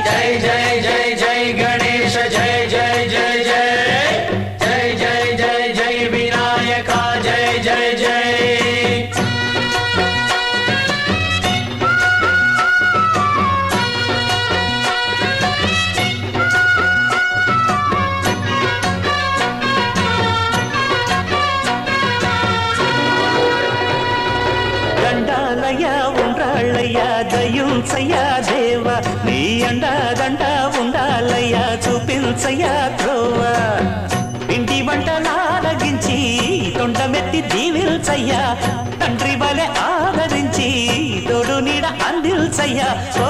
जय जय जय जय गणेश जय जय जय जय जय जय जय जय विनायका जय जय जय దండాలయ్యా ఉండ్రాళ్ళయ్యా దయుంచయ్యా దేవా నీ అండా దండ ఉండాలయ్యా చూపించయ్యా త్రోవా ఇంటి వంటలారగించి తొండమెత్తి దీవిల్చయ్యా తండ్రి వలె ఆదరించి తోడు నీడ అందిల్చయ్యా ఓ